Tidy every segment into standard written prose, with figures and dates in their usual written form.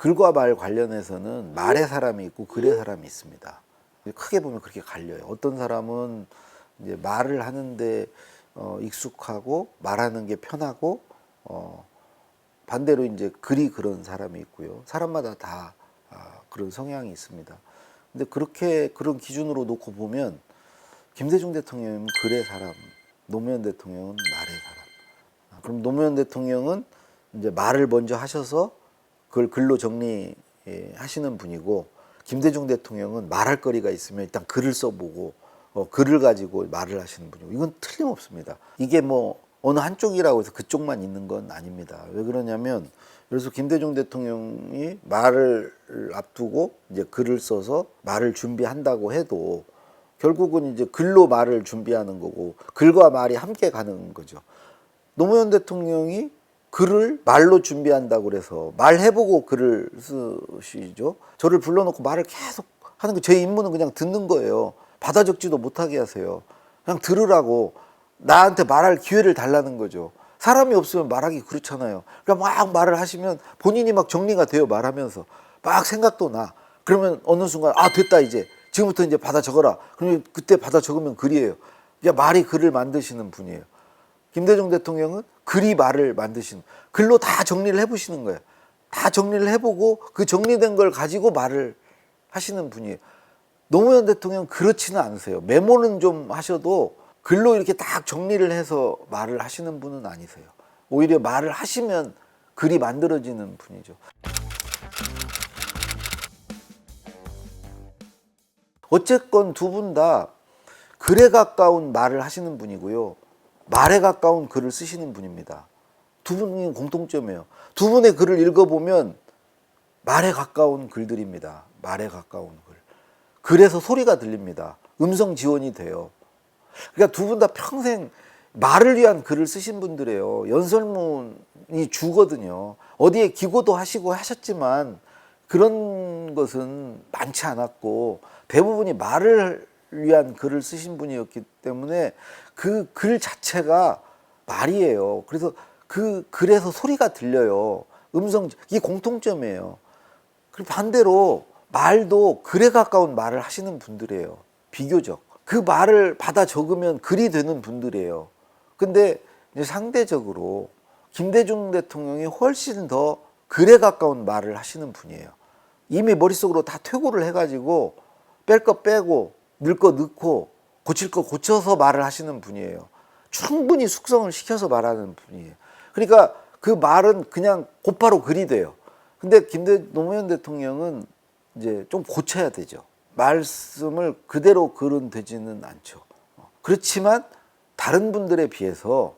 글과 말 관련해서는 말의 사람이 있고 글의 사람이 있습니다. 크게 보면 그렇게 갈려요. 어떤 사람은 이제 말을 하는데 익숙하고 말하는 게 편하고 반대로 이제 글이 그런 사람이 있고요. 사람마다 다 그런 성향이 있습니다. 근데 그렇게 그런 기준으로 놓고 보면 김대중 대통령은 글의 사람, 노무현 대통령은 말의 사람. 그럼 노무현 대통령은 이제 말을 먼저 하셔서 그걸 글로 정리하시는 분이고, 김대중 대통령은 말할 거리가 있으면 일단 글을 써보고 글을 가지고 말을 하시는 분이고, 이건 틀림없습니다. 이게 뭐 어느 한쪽이라고 해서 그쪽만 있는 건 아닙니다. 왜 그러냐면, 그래서 김대중 대통령이 말을 앞두고 이제 글을 써서 말을 준비한다고 해도 결국은 이제 글로 말을 준비하는 거고 글과 말이 함께 가는 거죠. 노무현 대통령이 글을 말로 준비한다고 그래서 말해보고 글을 쓰시죠. 저를 불러놓고 말을 계속 하는 거, 제 임무는 그냥 듣는 거예요. 받아 적지도 못하게 하세요. 그냥 들으라고, 나한테 말할 기회를 달라는 거죠. 사람이 없으면 말하기 그렇잖아요. 그러니까 막 말을 하시면 본인이 막 정리가 돼요. 말하면서 막 생각도 나. 그러면 어느 순간 됐다, 이제 지금부터 이제 받아 적어라. 그러면 그때 받아 적으면 글이에요. 그러니까 말이 글을 만드시는 분이에요. 김대중 대통령은 글이 말을 만드시는, 글로 다 정리를 해보시는 거예요. 다 정리를 해보고 그 정리된 걸 가지고 말을 하시는 분이에요. 노무현 대통령은 그렇지는 않으세요. 메모는 좀 하셔도 글로 이렇게 딱 정리를 해서 말을 하시는 분은 아니세요. 오히려 말을 하시면 글이 만들어지는 분이죠. 어쨌건 두 분 다 글에 가까운 말을 하시는 분이고요. 말에 가까운 글을 쓰시는 분입니다. 두 분이 공통점이에요. 두 분의 글을 읽어보면 말에 가까운 글들입니다. 말에 가까운 글. 글에서 소리가 들립니다. 음성 지원이 돼요. 그러니까 두 분 다 평생 말을 위한 글을 쓰신 분들이에요. 연설문이 주거든요. 어디에 기고도 하시고 하셨지만 그런 것은 많지 않았고 대부분이 말을 위한 글을 쓰신 분이었기 때문에 그 글 자체가 말이에요. 그래서 그 글에서 소리가 들려요. 이게 공통점이에요. 그리고 반대로 말도 글에 가까운 말을 하시는 분들이에요. 비교적. 그 말을 받아 적으면 글이 되는 분들이에요. 근데 이제 상대적으로 김대중 대통령이 훨씬 더 글에 가까운 말을 하시는 분이에요. 이미 머릿속으로 다 퇴고를 해가지고 뺄 거 빼고 넣을 거 넣고 고칠 거 고쳐서 말을 하시는 분이에요. 충분히 숙성을 시켜서 말하는 분이에요. 그러니까 그 말은 그냥 곧바로 글이 돼요. 근데 노무현 대통령은 이제 좀 고쳐야 되죠. 말씀을 그대로 글은 되지는 않죠. 그렇지만 다른 분들에 비해서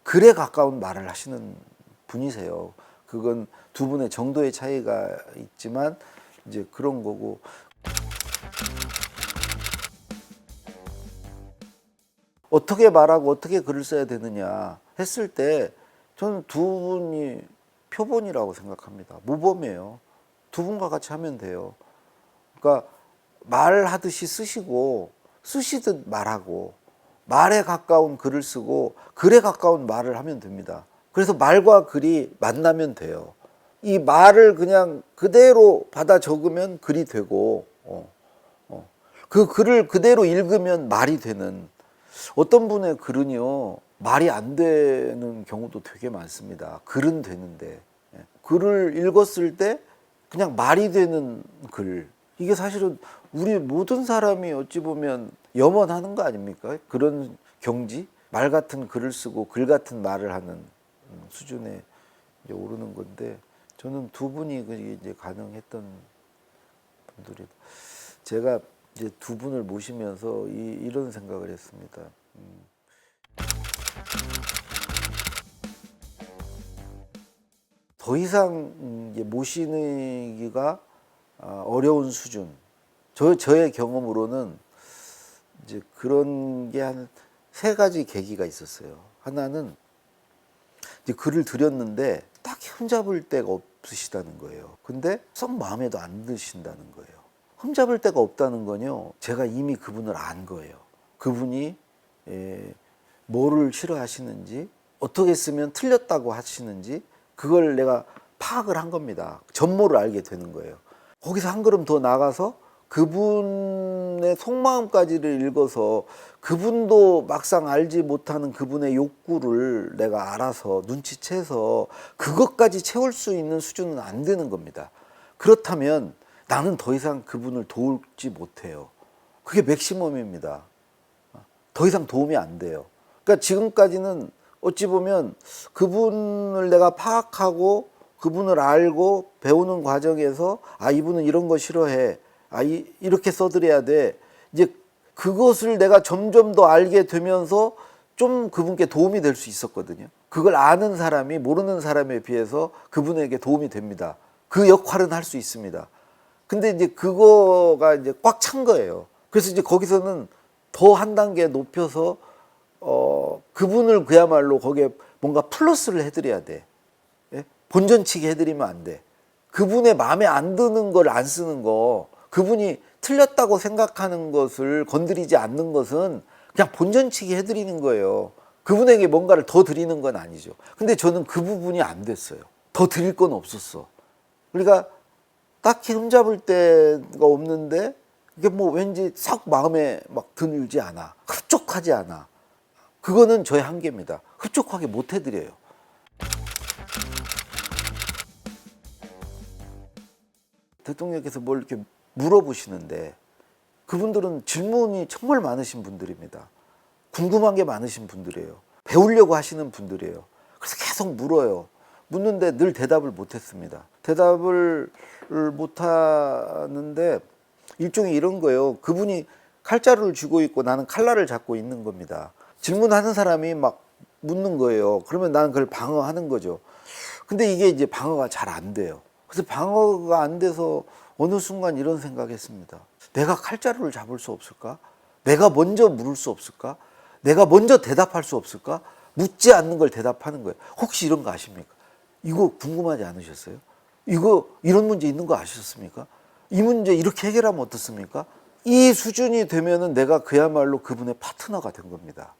글에 가까운 말을 하시는 분이세요. 그건 두 분의 정도의 차이가 있지만 이제 그런 거고. 어떻게 말하고 어떻게 글을 써야 되느냐 했을 때 저는 두 분이 표본이라고 생각합니다. 모범이에요. 두 분과 같이 하면 돼요. 그러니까 말하듯이 쓰시고 쓰시듯 말하고 말에 가까운 글을 쓰고 글에 가까운 말을 하면 됩니다. 그래서 말과 글이 만나면 돼요. 이 말을 그냥 그대로 받아 적으면 글이 되고 그 글을 그대로 읽으면 말이 되는, 어떤 분의 글은요 말이 안 되는 경우도 되게 많습니다. 글은 되는데 글을 읽었을 때 그냥 말이 되는 글, 이게 사실은 우리 모든 사람이 어찌 보면 염원하는 거 아닙니까? 그런 경지, 말 같은 글을 쓰고 글 같은 말을 하는 수준에 이제 오르는 건데, 저는 두 분이 그게 이제 가능했던 분들이, 제가 이제 두 분을 모시면서 이런 생각을 했습니다. 더 이상 이제 모시기가 어려운 수준. 저의 경험으로는 이제 그런 게 한 세 가지 계기가 있었어요. 하나는 이제 글을 드렸는데 딱히 흠잡을 데가 없으시다는 거예요. 근데 썩 마음에도 안 드신다는 거예요. 흠잡을 데가 없다는 건요, 제가 이미 그분을 안 거예요. 그분이 뭐를 싫어하시는지, 어떻게 쓰면 틀렸다고 하시는지, 그걸 내가 파악을 한 겁니다. 전모를 알게 되는 거예요. 거기서 한 걸음 더 나가서 그분의 속마음까지를 읽어서 그분도 막상 알지 못하는 그분의 욕구를 내가 알아서 눈치채서 그것까지 채울 수 있는 수준은 안 되는 겁니다. 그렇다면 나는 더 이상 그분을 도울지 못해요. 그게 맥시멈입니다. 더 이상 도움이 안 돼요. 그러니까 지금까지는 어찌 보면 그분을 내가 파악하고 그분을 알고 배우는 과정에서 아, 이분은 이런 거 싫어해. 아, 이렇게 써드려야 돼. 이제 그것을 내가 점점 더 알게 되면서 좀 그분께 도움이 될 수 있었거든요. 그걸 아는 사람이 모르는 사람에 비해서 그분에게 도움이 됩니다. 그 역할은 할 수 있습니다. 근데 이제 그거가 이제 꽉 찬 거예요. 그래서 이제 거기서는 더 한 단계 높여서 그분을 그야말로 거기에 뭔가 플러스를 해드려야 돼. 예? 본전치기 해드리면 안 돼. 그분의 마음에 안 드는 걸 안 쓰는 거, 그분이 틀렸다고 생각하는 것을 건드리지 않는 것은 그냥 본전치기 해드리는 거예요. 그분에게 뭔가를 더 드리는 건 아니죠. 근데 저는 그 부분이 안 됐어요. 더 드릴 건 없었어. 그러니까 딱히 흠잡을 데가 없는데 이게 뭐 왠지 썩 마음에 막 드물지 않아. 흡족하지 않아. 그거는 저의 한계입니다. 흡족하게 못 해드려요. 대통령께서 뭘 이렇게 물어보시는데 그분들은 질문이 정말 많으신 분들입니다. 궁금한 게 많으신 분들이에요. 배우려고 하시는 분들이에요. 그래서 계속 물어요. 묻는데 늘 대답을 못했습니다. 대답을 못하는데 일종의 이런 거예요. 그분이 칼자루를 쥐고 있고 나는 칼날을 잡고 있는 겁니다. 질문하는 사람이 막 묻는 거예요. 그러면 나는 그걸 방어하는 거죠. 근데 이게 이제 방어가 잘 안 돼요. 그래서 방어가 안 돼서 어느 순간 이런 생각했습니다. 내가 칼자루를 잡을 수 없을까? 내가 먼저 물을 수 없을까? 내가 먼저 대답할 수 없을까? 묻지 않는 걸 대답하는 거예요. 혹시 이런 거 아십니까? 이거 궁금하지 않으셨어요? 이거 이런 문제 있는 거 아셨습니까? 이 문제 이렇게 해결하면 어떻습니까? 이 수준이 되면은 내가 그야말로 그분의 파트너가 된 겁니다.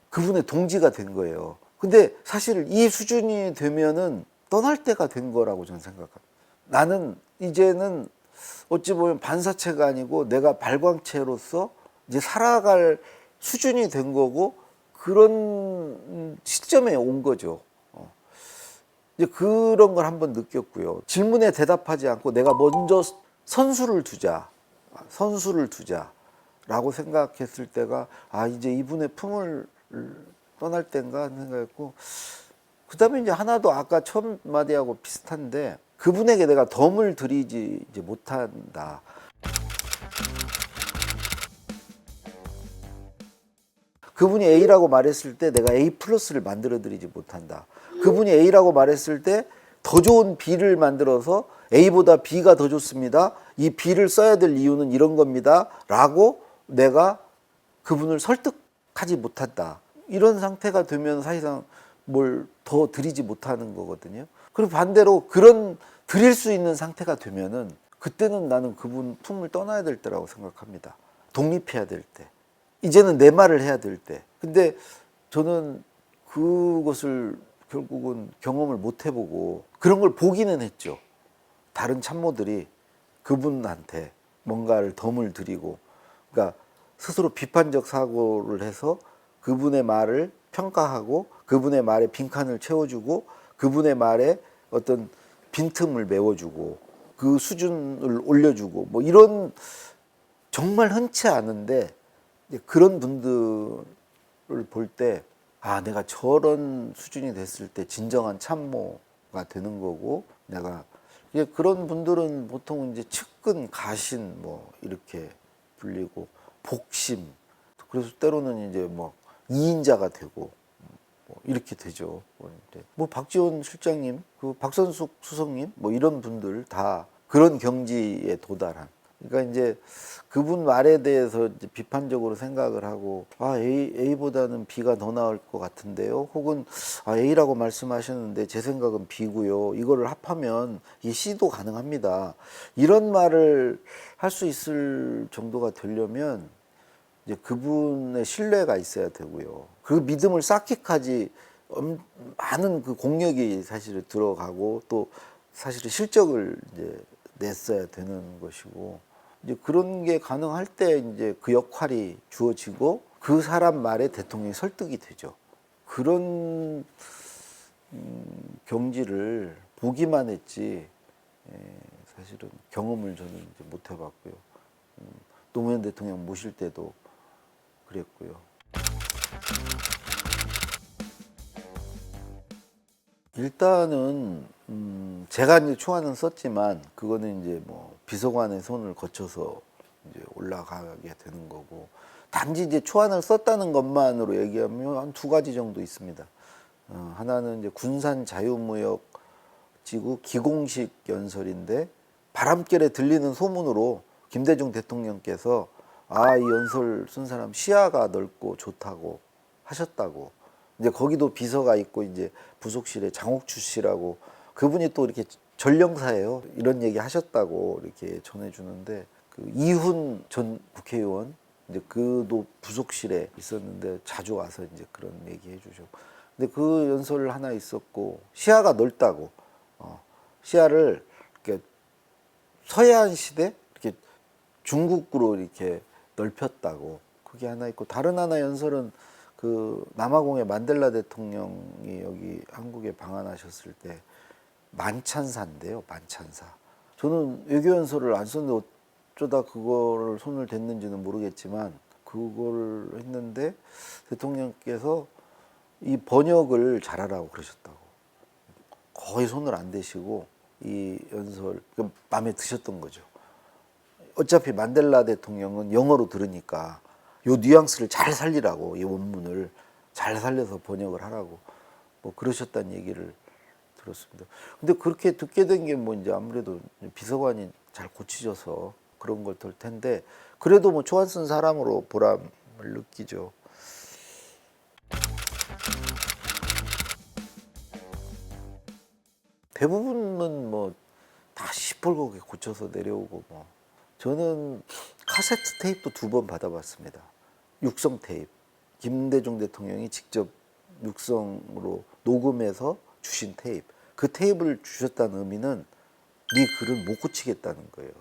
그분의 동지가 된 거예요. 근데 사실 이 수준이 되면은 떠날 때가 된 거라고 저는 생각합니다. 나는 이제는 어찌 보면 반사체가 아니고 내가 발광체로서 이제 살아갈 수준이 된 거고 그런 시점에 온 거죠. 이제 그런 걸 한번 느꼈고요. 질문에 대답하지 않고 내가 먼저 선수를 두자라고 생각했을 때가 아, 이제 이분의 품을 떠날 때인가 생각했고, 그 다음에 이제 하나도 아까 첫 마디하고 비슷한데 그분에게 내가 덤을 들이지 이제 못한다. 그분이 A라고 말했을 때 내가 A 플러스를 만들어 드리지 못한다. 그분이 A라고 말했을 때 더 좋은 B를 만들어서 A보다 B가 더 좋습니다. 이 B를 써야 될 이유는 이런 겁니다. 라고 내가 그분을 설득하지 못한다. 이런 상태가 되면 사실상 뭘 더 드리지 못하는 거거든요. 그리고 반대로 그런 드릴 수 있는 상태가 되면은 그때는 나는 그분 품을 떠나야 될 때라고 생각합니다. 독립해야 될 때. 이제는 내 말을 해야 될 때. 근데 저는 그것을 결국은 경험을 못 해보고 그런 걸 보기는 했죠. 다른 참모들이 그분한테 뭔가를 덤을 들이고, 그러니까 스스로 비판적 사고를 해서 그분의 말을 평가하고 그분의 말에 빈칸을 채워주고 그분의 말에 어떤 빈틈을 메워주고 그 수준을 올려주고 뭐 이런 정말 흔치 않은데 그런 분들을 볼 때 아, 내가 저런 수준이 됐을 때 진정한 참모가 되는 거고, 내가 그런 분들은 보통 이제 측근, 가신 뭐 이렇게 불리고 복심, 그래서 때로는 이제 뭐 이인자가 되고 뭐 이렇게 되죠. 뭐 박지원 실장님, 그 박선숙 수석님, 뭐 이런 분들 다 그런 경지에 도달한. 그러니까 이제 그분 말에 대해서 이제 비판적으로 생각을 하고 아, A보다는 B가 더 나을 것 같은데요. 혹은 아, A라고 말씀하셨는데 제 생각은 B고요. 이거를 합하면 이 C도 가능합니다. 이런 말을 할 수 있을 정도가 되려면 이제 그분의 신뢰가 있어야 되고요. 그 믿음을 쌓기까지 많은 그 공력이 사실은 들어가고 또 사실은 실적을 이제 냈어야 되는 것이고 이제 그런 게 가능할 때 이제 그 역할이 주어지고 그 사람 말에 대통령이 설득이 되죠. 그런 경지를 보기만 했지 사실은 경험을 저는 이제 못 해봤고요. 노무현 대통령 모실 때도 그랬고요. 일단은 제가 이제 초안은 썼지만 그거는 이제 뭐 비서관의 손을 거쳐서 이제 올라가게 되는 거고 단지 이제 초안을 썼다는 것만으로 얘기하면 한 두 가지 정도 있습니다. 하나는 이제 군산 자유무역지구 기공식 연설인데 바람결에 들리는 소문으로 김대중 대통령께서 이 연설 쓴 사람 시야가 넓고 좋다고 하셨다고. 이제 거기도 비서가 있고 이제 부속실에 장옥주 씨라고 그분이 또 이렇게 전령사예요. 이런 얘기 하셨다고 이렇게 전해주는데 그 이훈 전 국회의원 이제 그도 부속실에 있었는데 자주 와서 이제 그런 얘기 해주죠. 근데 그 연설 하나 있었고 시야가 넓다고 시야를 이렇게 서해안 시대 이렇게 중국으로 이렇게 넓혔다고 그게 하나 있고 다른 하나 연설은 그 남아공의 만델라 대통령이 여기 한국에 방한하셨을 때 만찬사인데요, 만찬사. 저는 외교 연설을 안 썼는데 어쩌다 그거를 손을 댔는지는 모르겠지만 그걸 했는데 대통령께서 이 번역을 잘하라고 그러셨다고. 거의 손을 안 대시고 이 연설 마음에 드셨던 거죠. 어차피 만델라 대통령은 영어로 들으니까 요 뉘앙스를 잘 살리라고 이 원문을 잘 살려서 번역을 하라고 뭐 그러셨다는 얘기를 들었습니다. 근데 그렇게 듣게 된 게 뭐 이제 아무래도 비서관이 잘 고치셔서 그런 걸 될 텐데 그래도 뭐 초안 쓴 사람으로 보람을 느끼죠. 대부분은 뭐 다 시뻘겋게 고쳐서 내려오고 뭐 저는 카세트 테이프도 2번 받아봤습니다. 육성 테이프. 김대중 대통령이 직접 육성으로 녹음해서 주신 테이프. 그 테이프를 주셨다는 의미는 네 글을 못 고치겠다는 거예요.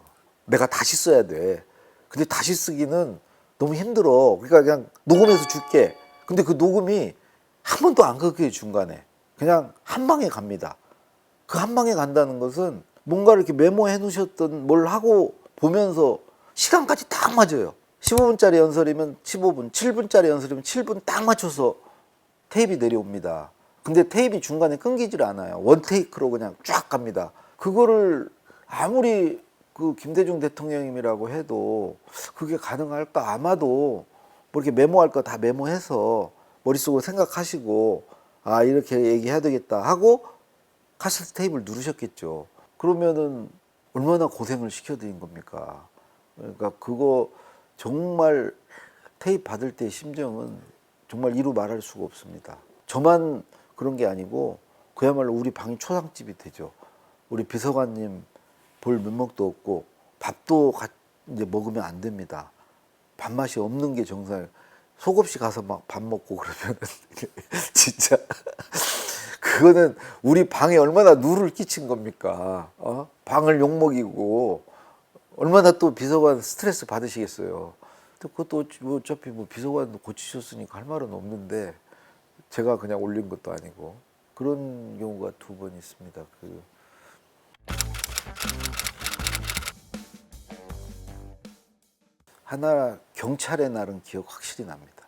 내가 다시 써야 돼. 근데 다시 쓰기는 너무 힘들어. 그러니까 그냥 녹음해서 줄게. 근데 그 녹음이 한 번도 안 끊겨요, 중간에. 그냥 한 방에 갑니다. 그 한 방에 간다는 것은 뭔가를 이렇게 메모해 놓으셨던 뭘 하고 보면서 시간까지 딱 맞아요. 15분짜리 연설이면 15분, 7분짜리 연설이면 7분 딱 맞춰서 테이프이 내려옵니다. 근데 테이프이 중간에 끊기질 않아요. 원 테이크로 그냥 쫙 갑니다. 그거를 아무리 그 김대중 대통령님이라고 해도 그게 가능할까? 아마도 뭐 이렇게 메모할 거 다 메모해서 머릿속으로 생각하시고 이렇게 얘기해야 되겠다 하고 카세트 테이프를 누르셨겠죠. 그러면은 얼마나 고생을 시켜드린 겁니까? 그러니까 그거 정말 테이프 받을 때 심정은 정말 이루 말할 수가 없습니다. 저만 그런 게 아니고 그야말로 우리 방이 초상집이 되죠. 우리 비서관님 볼 면목도 없고 밥도 이제 먹으면 안 됩니다. 밥맛이 없는 게 정상. 속없이 가서 막 밥 먹고 그러면 진짜 그거는 우리 방에 얼마나 누를 끼친 겁니까? 방을 욕먹이고 얼마나 또 비서관 스트레스 받으시겠어요. 그것도 어차피 뭐 비서관도 고치셨으니까 할 말은 없는데 제가 그냥 올린 것도 아니고 그런 경우가 2번 있습니다. 하나 경찰의 날은 기억 확실히 납니다.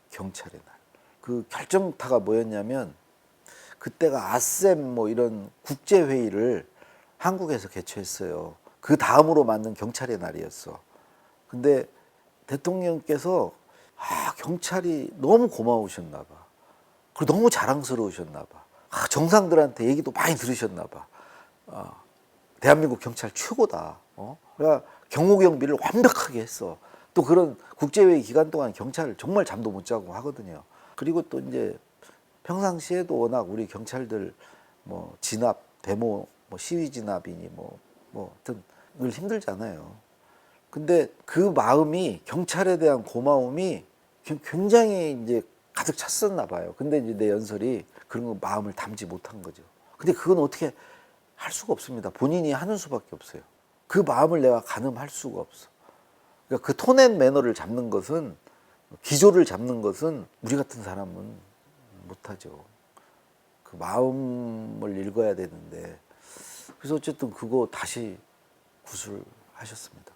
경찰의 날. 그 결정타가 뭐였냐면 그때가 아셈 뭐 이런 국제 회의를 한국에서 개최했어요. 그 다음으로 맞는 경찰의 날이었어. 근데 대통령께서 경찰이 너무 고마우셨나 봐. 그리고 너무 자랑스러우셨나 봐. 정상들한테 얘기도 많이 들으셨나 봐. 대한민국 경찰 최고다. 그러니까 경호 경비를 완벽하게 했어. 또 그런 국제회의 기간 동안 경찰을 정말 잠도 못 자고 하거든요. 그리고 또 이제 평상시에도 워낙 우리 경찰들 뭐 진압, 데모, 뭐 시위 진압이니 하여튼 늘 힘들잖아요. 근데 그 마음이 경찰에 대한 고마움이 굉장히 이제 가득 찼었나 봐요. 근데 이제 내 연설이 그런 거 마음을 담지 못한 거죠. 근데 그건 어떻게 할 수가 없습니다. 본인이 하는 수밖에 없어요. 그 마음을 내가 가늠할 수가 없어. 그러니까 그 톤앤 매너를 잡는 것은, 기조를 잡는 것은 우리 같은 사람은 못하죠. 그 마음을 읽어야 되는데. 그래서 어쨌든 그거 다시 구술하셨습니다.